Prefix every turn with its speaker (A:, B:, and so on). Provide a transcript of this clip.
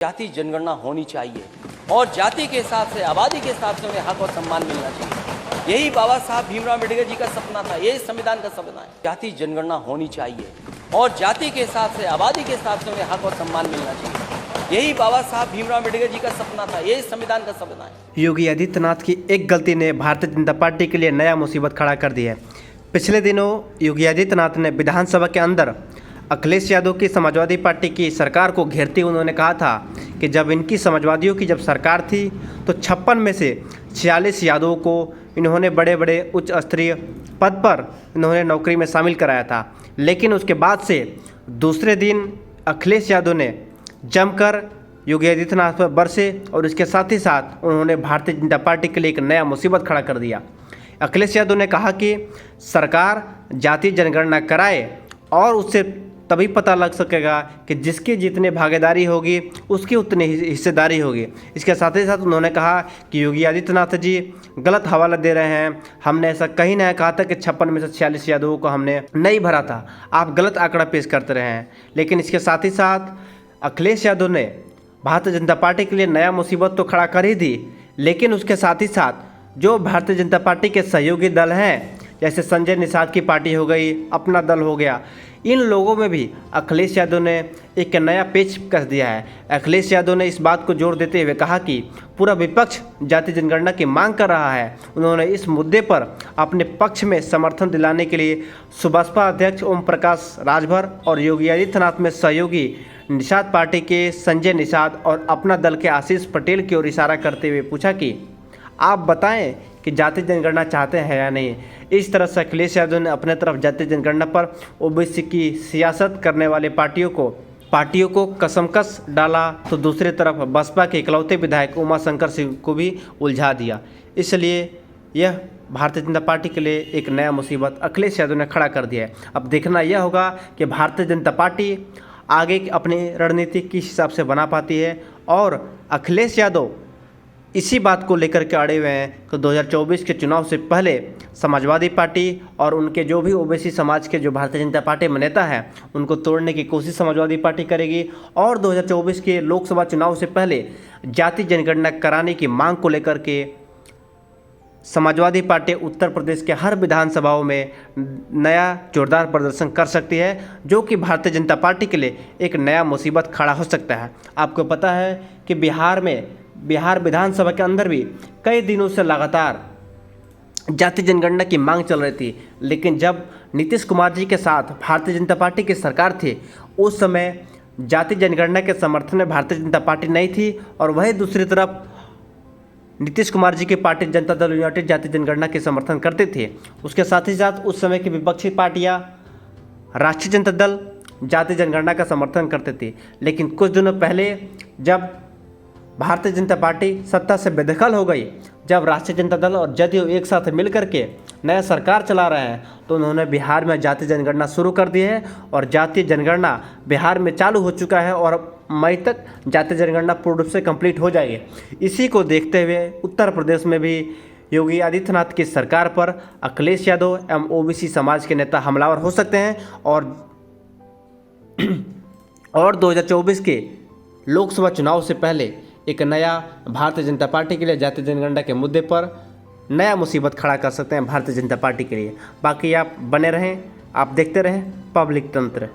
A: जाति जनगणना होनी चाहिए और जाति के हिसाब से, आबादी के हिसाब से उन्हें हक और सम्मान मिलना चाहिए। यही बाबा साहब भीमराव अम्बेडकर जी का सपना था, यही संविधान का सपना है। जाति जनगणना होनी चाहिए और जाति के हिसाब से, आबादी के हिसाब से उन्हें हक और सम्मान मिलना चाहिए। यही बाबा साहब भीमराव अम्बेडकर जी का सपना था, यही संविधान का सपना है।
B: योगी आदित्यनाथ की एक गलती ने भारतीय जनता पार्टी के लिए नया मुसीबत खड़ा कर दी है। पिछले दिनों योगी आदित्यनाथ ने विधानसभा के अंदर अखिलेश यादव की समाजवादी पार्टी की सरकार को घेरते हुए उन्होंने कहा था कि जब इनकी समाजवादियों की जब सरकार थी तो 56 में से 46 यादवों को इन्होंने बड़े बड़े उच्च स्तरीय पद पर इन्होंने नौकरी में शामिल कराया था। लेकिन उसके बाद से दूसरे दिन अखिलेश यादव ने जमकर योगी आदित्यनाथ पर बरसे और इसके साथ ही साथ उन्होंने भारतीय जनता पार्टी के लिए एक नया मुसीबत खड़ा कर दिया। अखिलेश यादव ने कहा कि सरकार जाति जनगणना कराए और उससे तभी पता लग सकेगा कि जिसकी जितनी भागीदारी होगी उसकी उतनी हिस्सेदारी होगी। इसके साथ ही साथ उन्होंने कहा कि योगी आदित्यनाथ जी गलत हवाला दे रहे हैं। हमने ऐसा कहीं नहीं कहा था कि 56 में से 46 यादवों को हमने नहीं भरा था, आप गलत आंकड़ा पेश करते रहे हैं। लेकिन इसके साथ ही साथ अखिलेश यादव ने भारतीय जनता पार्टी के लिए नया मुसीबत तो खड़ा कर ही दी, लेकिन उसके साथ ही साथ जो भारतीय जनता पार्टी के सहयोगी दल हैं, जैसे संजय निषाद की पार्टी हो गई, अपना दल हो गया, इन लोगों में भी अखिलेश यादव ने एक नया पेच कस दिया है। अखिलेश यादव ने इस बात को जोर देते हुए कहा कि पूरा विपक्ष जाति जनगणना की मांग कर रहा है। उन्होंने इस मुद्दे पर अपने पक्ष में समर्थन दिलाने के लिए सुबसपा अध्यक्ष ओम प्रकाश राजभर और योगी आदित्यनाथ में सहयोगी निषाद पार्टी के संजय निषाद और अपना दल के आशीष पटेल की ओर इशारा करते हुए पूछा कि आप बताएं कि जाति जनगणना चाहते हैं या नहीं। इस तरह से अखिलेश यादव ने अपने तरफ जाति जनगणना पर ओबीसी की सियासत करने वाले पार्टियों को कसमकस डाला, तो दूसरी तरफ बसपा के इकलौते विधायक उमाशंकर सिंह को भी उलझा दिया। इसलिए यह भारतीय जनता पार्टी के लिए एक नया मुसीबत अखिलेश यादव ने खड़ा कर दिया है। अब देखना यह होगा कि भारतीय जनता पार्टी आगे अपनी रणनीति किस हिसाब से बना पाती है। और अखिलेश यादव इसी बात को लेकर के अड़े हुए हैं कि 2024 के चुनाव से पहले समाजवादी पार्टी और उनके जो भी ओबीसी समाज के जो भारतीय जनता पार्टी में नेता हैं उनको तोड़ने की कोशिश समाजवादी पार्टी करेगी। और 2024 के लोकसभा चुनाव से पहले जाति जनगणना कराने की मांग को लेकर के समाजवादी पार्टी उत्तर प्रदेश के हर विधानसभाओं में नया जोरदार प्रदर्शन कर सकती है, जो कि भारतीय जनता पार्टी के लिए एक नया मुसीबत खड़ा हो सकता है। आपको पता है कि बिहार विधानसभा के अंदर भी कई दिनों से लगातार जाति जनगणना की मांग चल रही थी, लेकिन जब नीतीश कुमार जी के साथ भारतीय जनता पार्टी की सरकार थी उस समय जाति जनगणना के समर्थन में भारतीय जनता पार्टी नहीं थी। और वही दूसरी तरफ नीतीश कुमार जी की पार्टी जनता दल यूनाइटेड जाति जनगणना के समर्थन करते थे। उसके साथ ही साथ उस समय की विपक्षी पार्टियां राष्ट्रीय जनता दल जाति जनगणना का समर्थन करते थे। लेकिन कुछ दिनों पहले जब भारतीय जनता पार्टी सत्ता से बेदखल हो गई, जब राष्ट्रीय जनता दल और जदयू एक साथ मिलकर के नया सरकार चला रहे हैं, तो उन्होंने बिहार में जाति जनगणना शुरू कर दी है और जाति जनगणना बिहार में चालू हो चुका है और मई तक जाति जनगणना पूर्ण रूप से कंप्लीट हो जाएगी। इसी को देखते हुए उत्तर प्रदेश में भी योगी आदित्यनाथ की सरकार पर अखिलेश यादव एवं ओबीसी समाज के नेता हमलावर हो सकते हैं और 2024 के लोकसभा चुनाव से पहले एक नया भारतीय जनता पार्टी के लिए जाति जनगणना के मुद्दे पर नया मुसीबत खड़ा कर सकते हैं भारतीय जनता पार्टी के लिए। बाकी आप बने रहें, आप देखते रहें पब्लिक तंत्र।